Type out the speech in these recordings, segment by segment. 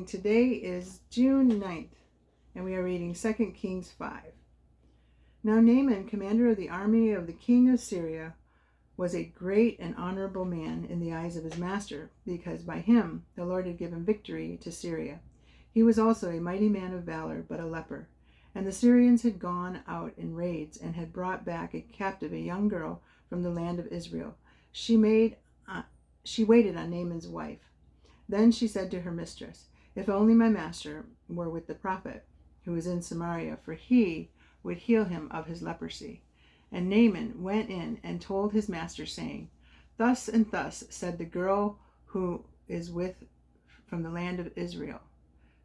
Today is June 9th, and we are reading 2 Kings 5. Now Naaman, commander of the army of the king of Syria, was a great and honorable man in the eyes of his master, because by him the Lord had given victory to Syria. He was also a mighty man of valor, but a leper. And the Syrians had gone out in raids and had brought back a captive, a young girl from the land of Israel. She waited on Naaman's wife. Then she said to her mistress, "If only my master were with the prophet who is in Samaria, for he would heal him of his leprosy." And Naaman went in and told his master, saying, "Thus and thus said the girl who is with from the land of Israel."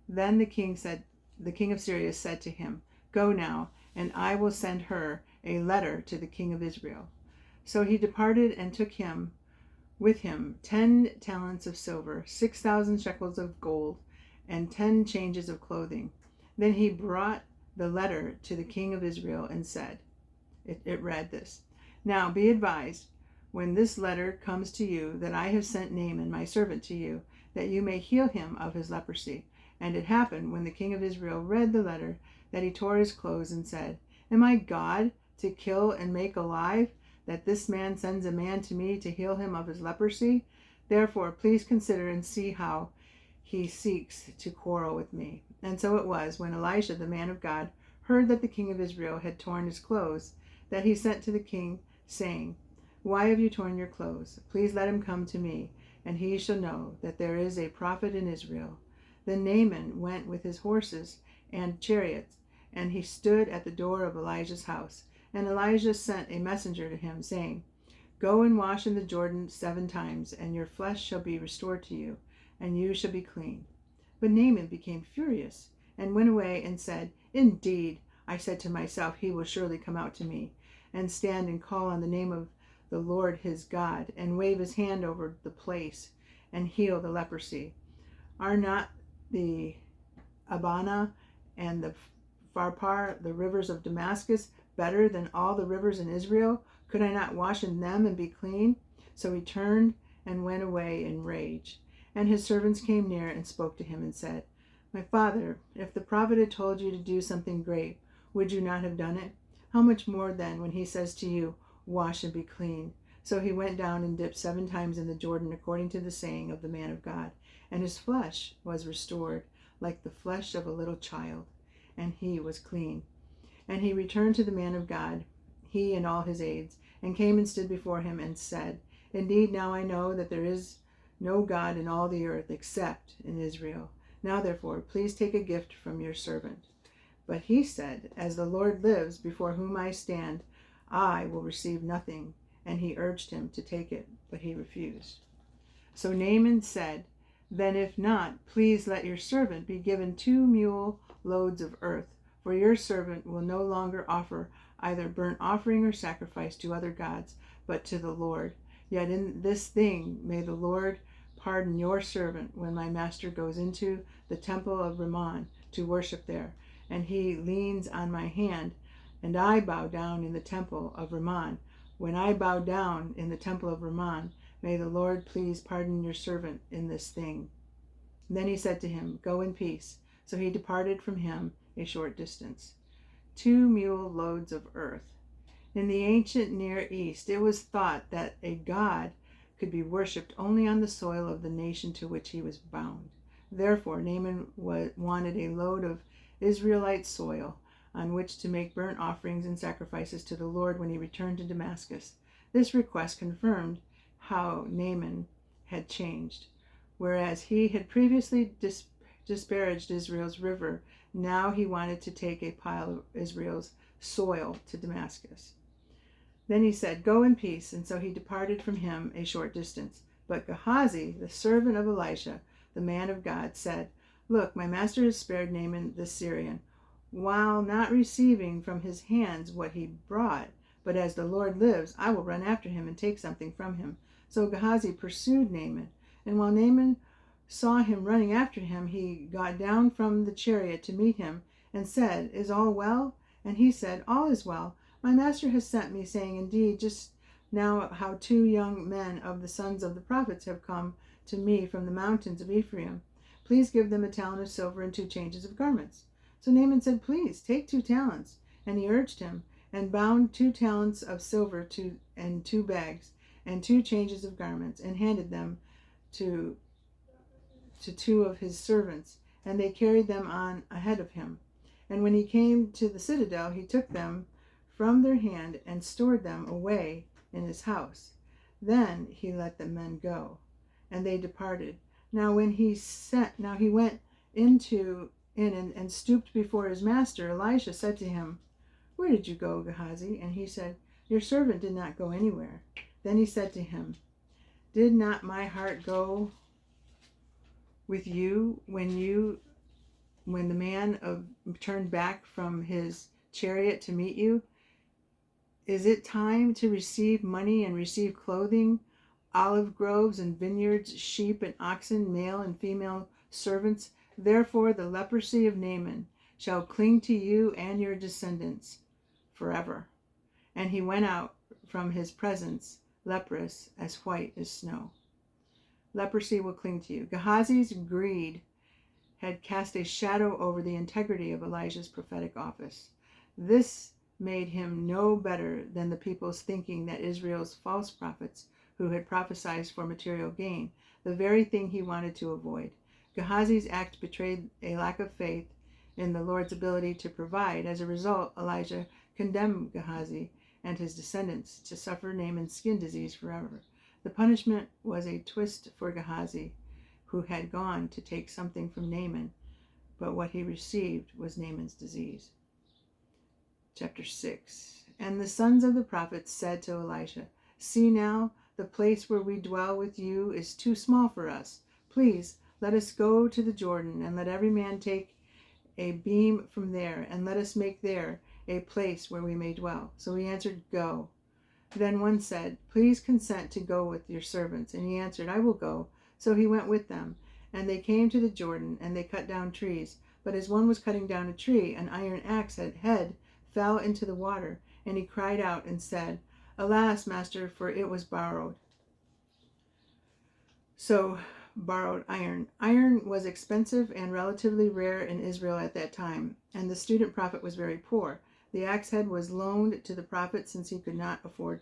Then the king of Syria said to him, "Go now, and I will send her a letter to the king of Israel." So he departed and took with him 10 talents of silver, 6,000 shekels of gold, and 10 changes of clothing. Then he brought the letter to the king of Israel and said, it read this: "Now be advised, when this letter comes to you, that I have sent Naaman my servant to you, that you may heal him of his leprosy." And it happened, when the king of Israel read the letter, that he tore his clothes and said, "Am I God to kill and make alive, that this man sends a man to me to heal him of his leprosy? Therefore, please consider and see how he seeks to quarrel with me." And so it was, when Elisha, the man of God, heard that the king of Israel had torn his clothes, that he sent to the king, saying, "Why have you torn your clothes? Please let him come to me, and he shall know that there is a prophet in Israel." Then Naaman went with his horses and chariots, and he stood at the door of Elijah's house. And Elijah sent a messenger to him, saying, "Go and wash in the Jordan 7 times, and your flesh shall be restored to you, and you shall be clean." But Naaman became furious, and went away and said, "Indeed, I said to myself, he will surely come out to me, and stand and call on the name of the Lord his God, and wave his hand over the place, and heal the leprosy. Are not the Abana and the Pharpar, the rivers of Damascus, better than all the rivers in Israel? Could I not wash in them and be clean?" So he turned and went away in rage. And his servants came near and spoke to him and said, "My father, if the prophet had told you to do something great, would you not have done it? How much more then when he says to you, 'Wash and be clean'?" So he went down and dipped 7 times in the Jordan, according to the saying of the man of God. And his flesh was restored like the flesh of a little child, and he was clean. And he returned to the man of God, he and all his aides, and came and stood before him and said, "Indeed, now I know that there is no God in all the earth except in Israel. Now therefore, please take a gift from your servant." But he said, "As the Lord lives, before whom I stand, I will receive nothing." And he urged him to take it, but he refused. So Naaman said, "Then if not, please let your servant be given 2 mule loads of earth, for your servant will no longer offer either burnt offering or sacrifice to other gods, but to the Lord. Yet in this thing may the Lord pardon your servant, when my master goes into the temple of Rimmon to worship there, and he leans on my hand, and I bow down in the temple of Rimmon. When I bow down in the temple of Rimmon, may the Lord please pardon your servant in this thing." And then he said to him, "Go in peace." So he departed from him a short distance. 2 mule loads of earth. In the ancient Near East, it was thought that a god could be worshipped only on the soil of the nation to which he was bound. Therefore, Naaman wanted a load of Israelite soil on which to make burnt offerings and sacrifices to the Lord when he returned to Damascus. This request confirmed how Naaman had changed. Whereas he had previously disparaged Israel's river, now he wanted to take a pile of Israel's soil to Damascus. Then he said, "Go in peace." And so he departed from him a short distance. But Gehazi, the servant of Elisha, the man of God, said, "Look, my master has spared Naaman the Syrian, while not receiving from his hands what he brought. But as the Lord lives, I will run after him and take something from him." So Gehazi pursued Naaman, and while Naaman saw him running after him, he got down from the chariot to meet him and said, "Is all well?" And he said, "All is well. My master has sent me, saying, indeed, just now how 2 young men of the sons of the prophets have come to me from the mountains of Ephraim. Please give them a talent of silver and 2 changes of garments. So Naaman said, Please, take 2 talents. And he urged him, and bound 2 talents of silver and 2 bags, and 2 changes of garments, and handed them to 2 of his servants, and they carried them on ahead of him. And when he came to the citadel, he took them from their hand and stored them away in his house. Then he let the men go, and they departed. Now he went in and stooped before his master. Elisha said to him, Where did you go, Gehazi? And he said, Your servant did not go anywhere. Then he said to him, Did not my heart go with you when the man turned back from his chariot to meet you? Is it time to receive money and receive clothing, olive groves and vineyards, sheep and oxen, male and female servants? Therefore the leprosy of Naaman shall cling to you and your descendants forever. And he went out from his presence, leprous, as white as snow. Leprosy will cling to you. Gehazi's greed had cast a shadow over the integrity of Elijah's prophetic office. This made him no better than the people's thinking that Israel's false prophets, who had prophesied for material gain, the very thing he wanted to avoid. Gehazi's act betrayed a lack of faith in the Lord's ability to provide. As a result, Elijah condemned Gehazi and his descendants to suffer Naaman's skin disease forever. The punishment was a twist for Gehazi, who had gone to take something from Naaman, but what he received was Naaman's disease. Chapter 6. And the sons of the prophets said to Elisha, See now, the place where we dwell with you is too small for us. Please, let us go to the Jordan, and let every man take a beam from there, and let us make there a place where we may dwell. So he answered, Go. Then one said, Please consent to go with your servants. And he answered, I will go. So he went with them. And they came to the Jordan, and they cut down trees. But as one was cutting down a tree, an iron axe head fell into the water. And he cried out and said, Alas, master, for it was borrowed. So borrowed iron. Iron was expensive and relatively rare in Israel at that time, and the student prophet was very poor. The axe head was loaned to the prophet since he could not afford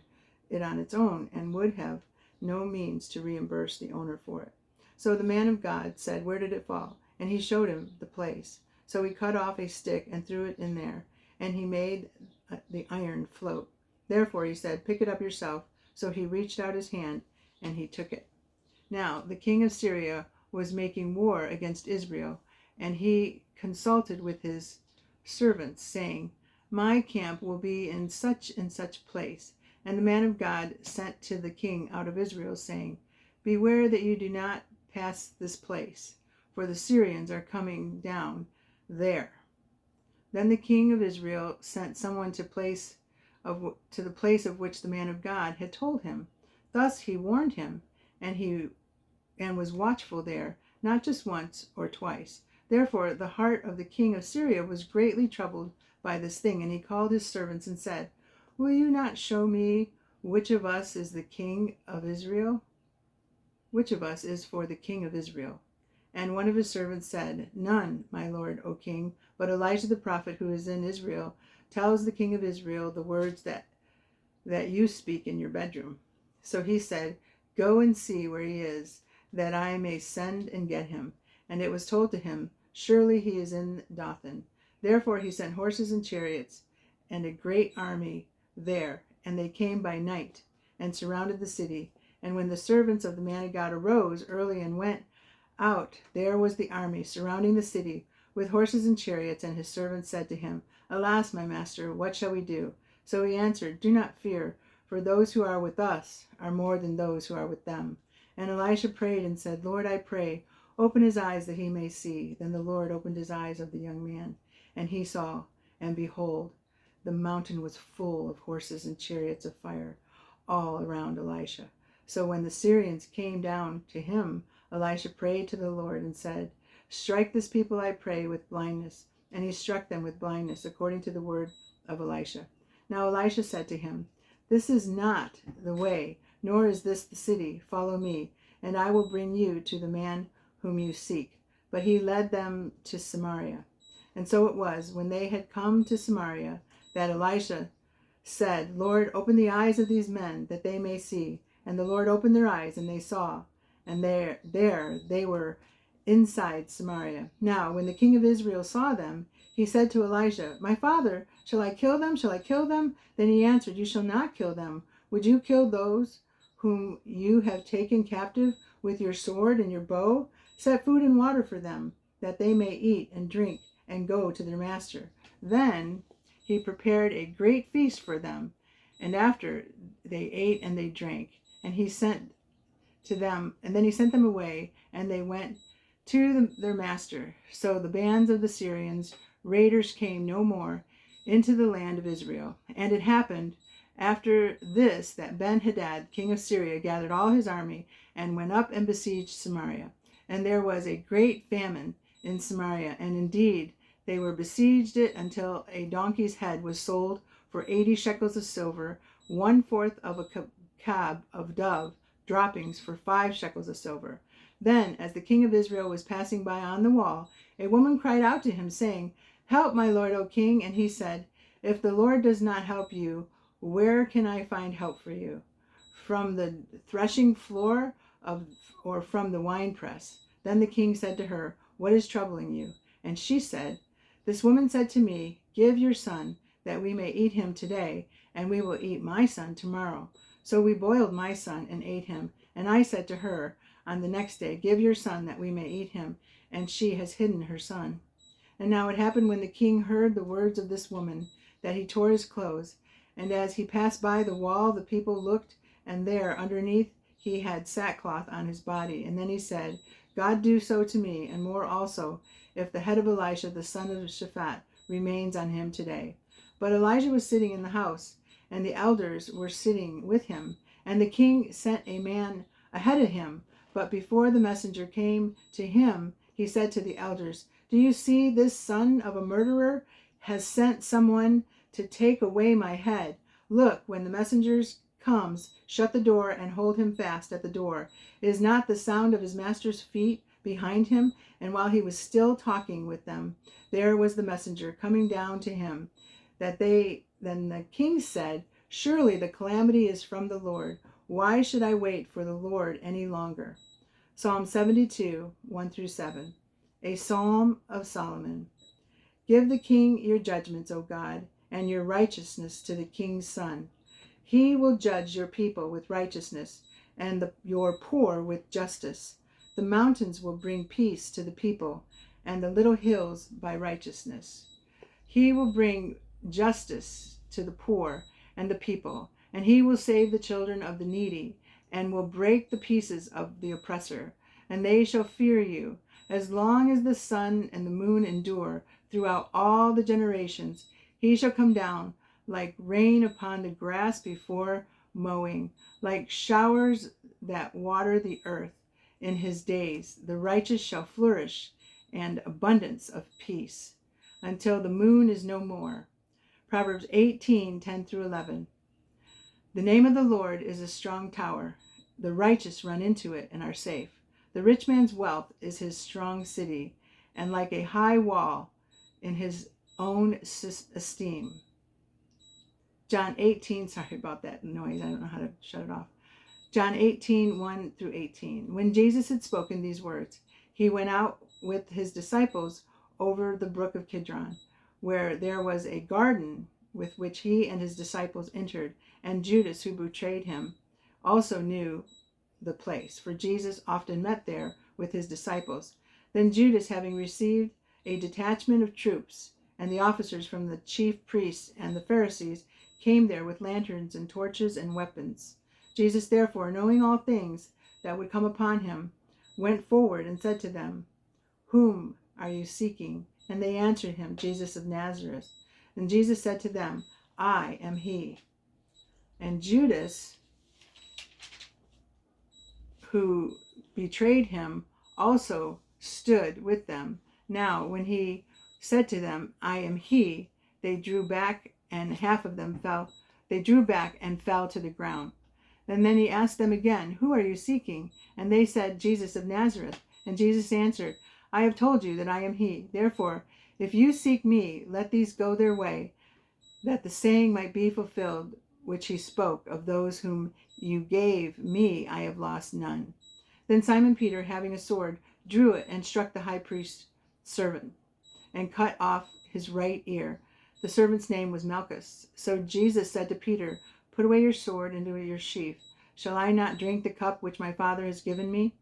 it on its own and would have no means to reimburse the owner for it. So the man of God said, Where did it fall? And he showed him the place. So he cut off a stick and threw it in there, and he made the iron float. Therefore he said, Pick it up yourself. So he reached out his hand, and he took it. Now the king of Syria was making war against Israel, and he consulted with his servants, saying, My camp will be in such and such place. And the man of God sent to the king out of Israel, saying, Beware that you do not pass this place, for the Syrians are coming down there. Then the king of Israel sent someone to the place of which the man of God had told him. Thus he warned him, and was watchful there, not just once or twice. Therefore the heart of the king of Syria was greatly troubled by this thing, and he called his servants and said, Will you not show me which of us is the king of Israel? Which of us is for the king of Israel? And one of his servants said, None, my lord, O king, but Elijah the prophet, who is in Israel, tells the king of Israel the words that you speak in your bedroom. So he said, Go and see where he is, that I may send and get him. And it was told to him, Surely he is in Dothan. Therefore he sent horses and chariots and a great army there, and they came by night and surrounded the city. And when the servants of the man of God arose early and went out, there was the army surrounding the city with horses and chariots. And his servants said to him, Alas, my master, what shall we do? So he answered, Do not fear, for those who are with us are more than those who are with them. And Elisha prayed and said, Lord, I pray, open his eyes that he may see. Then the Lord opened his eyes of the young man, and he saw, and behold, the mountain was full of horses and chariots of fire all around Elisha. So when the Syrians came down to him, Elisha prayed to the Lord and said, Strike this people, I pray, with blindness. And he struck them with blindness, according to the word of Elisha. Now Elisha said to him, This is not the way, nor is this the city. Follow me, and I will bring you to the man whom you seek. but he led them to Samaria. And so it was, when they had come to Samaria, that Elisha said, Lord, open the eyes of these men, that they may see. And the Lord opened their eyes, and they saw. And there they were inside Samaria. Now, when the king of Israel saw them, he said to Elisha, My father, shall I kill them? Shall I kill them? Then he answered, You shall not kill them. Would you kill those whom you have taken captive with your sword and your bow? Set food and water for them, that they may eat and drink and go to their master. Then he prepared a great feast for them, and after they ate and they drank, and he sent to them, and then he sent them away, and they went to their master. So the bands of the Syrians, raiders, came no more into the land of Israel. And it happened after this that Ben-Hadad, king of Syria, gathered all his army and went up and besieged Samaria. And there was a great famine in Samaria, and indeed they were besieged it until a donkey's head was sold for 80 shekels of silver, 1/4 of a cab of dove droppings for 5 shekels of silver. Then, as the king of Israel was passing by on the wall, a woman cried out to him, saying, Help, my lord, O king. And he said, If the Lord does not help you, where can I find help for you? From the threshing floor or from the winepress? Then the king said to her, What is troubling you? And she said, This woman said to me, Give your son, that we may eat him today, and we will eat my son tomorrow. So we boiled my son and ate him. And I said to her on the next day, Give your son, that we may eat him. And she has hidden her son. And now it happened, when the king heard the words of this woman, that he tore his clothes. And as he passed by the wall, the people looked, and there underneath he had sackcloth on his body. And then he said, God do so to me, and more also, if the head of Elisha the son of Shaphat remains on him today. But Elijah was sitting in the house, and the elders were sitting with him. And the king sent a man ahead of him. But before the messenger came to him, he said to the elders, Do you see, this son of a murderer has sent someone to take away my head? Look, when the messenger comes, shut the door and hold him fast at the door. Is not the sound of his master's feet behind him? And while he was still talking with them, there was the messenger coming down to him. Then the king said, Surely the calamity is from the Lord. Why should I wait for the Lord any longer? Psalm 72, 1-7. A Psalm of Solomon. Give the king your judgments, O God, and your righteousness to the king's son. He will judge your people with righteousness, and your poor with justice. The mountains will bring peace to the people, and the little hills by righteousness. He will bring justice to the poor and the people, and he will save the children of the needy, and will break the pieces of the oppressor. And they shall fear you, as long as the sun and the moon endure throughout all the generations. He shall come down like rain upon the grass before mowing, like showers that water the earth. In his days the righteous shall flourish, and abundance of peace, until the moon is no more. Proverbs 18, 10-11. The name of the Lord is a strong tower. The righteous run into it and are safe. The rich man's wealth is his strong city, and like a high wall in his own esteem. John 18, sorry about that noise, I don't know how to shut it off. John 18, 1-18. When Jesus had spoken these words, he went out with his disciples over the brook of Kidron, where there was a garden with which he and his disciples entered, and Judas, who betrayed him, also knew the place, for Jesus often met there with his disciples. Then Judas, having received a detachment of troops, and the officers from the chief priests and the Pharisees, came there with lanterns and torches and weapons. Jesus, therefore, knowing all things that would come upon him, went forward and said to them, Whom are you seeking? And they answered him, Jesus of Nazareth. And Jesus said to them, I am he. And Judas, who betrayed him, also stood with them. Now, when he said to them, I am he, they drew back, and half of them fell. They drew back and fell to the ground. And then he asked them again, Who are you seeking? And they said, Jesus of Nazareth. And Jesus answered, I have told you that I am he. Therefore, if you seek me, let these go their way, that the saying might be fulfilled, which he spoke of those whom you gave me, I have lost none. Then Simon Peter, having a sword, drew it and struck the high priest's servant, and cut off his right ear. The servant's name was Malchus. So Jesus said to Peter, Put away your sword into your sheath. Shall I not drink the cup which my Father has given me?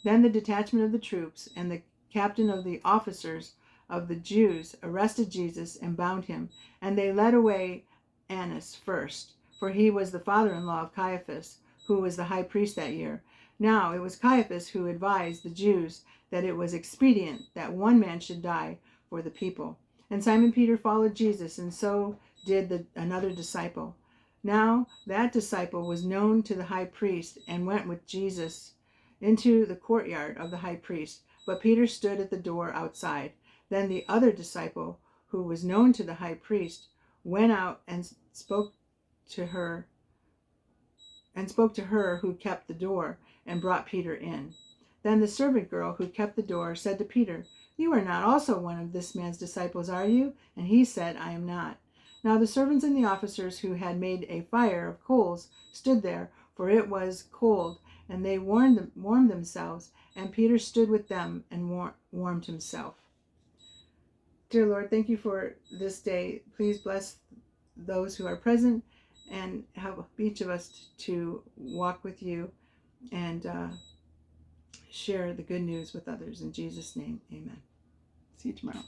Then the detachment of the troops and the captain of the officers of the Jews arrested Jesus and bound him, and they led away Annas first, for he was the father-in-law of Caiaphas, who was the high priest that year. Now it was Caiaphas who advised the Jews that it was expedient that one man should die for the people. And Simon Peter followed Jesus, and so did another disciple. Now that disciple was known to the high priest and went with Jesus into the courtyard of the high priest. But Peter stood at the door outside. Then the other disciple, who was known to the high priest, went out and spoke to her who kept the door, and brought Peter in. Then the servant girl who kept the door said to Peter, You are not also one of this man's disciples, are you? And he said, I am not. Now the servants and the officers who had made a fire of coals stood there, for it was cold, and they warmed themselves, and Peter stood with them and warmed himself. Dear Lord, thank you for this day. Please bless those who are present and help each of us to walk with you and share the good news with others. In Jesus' name, amen. See you tomorrow.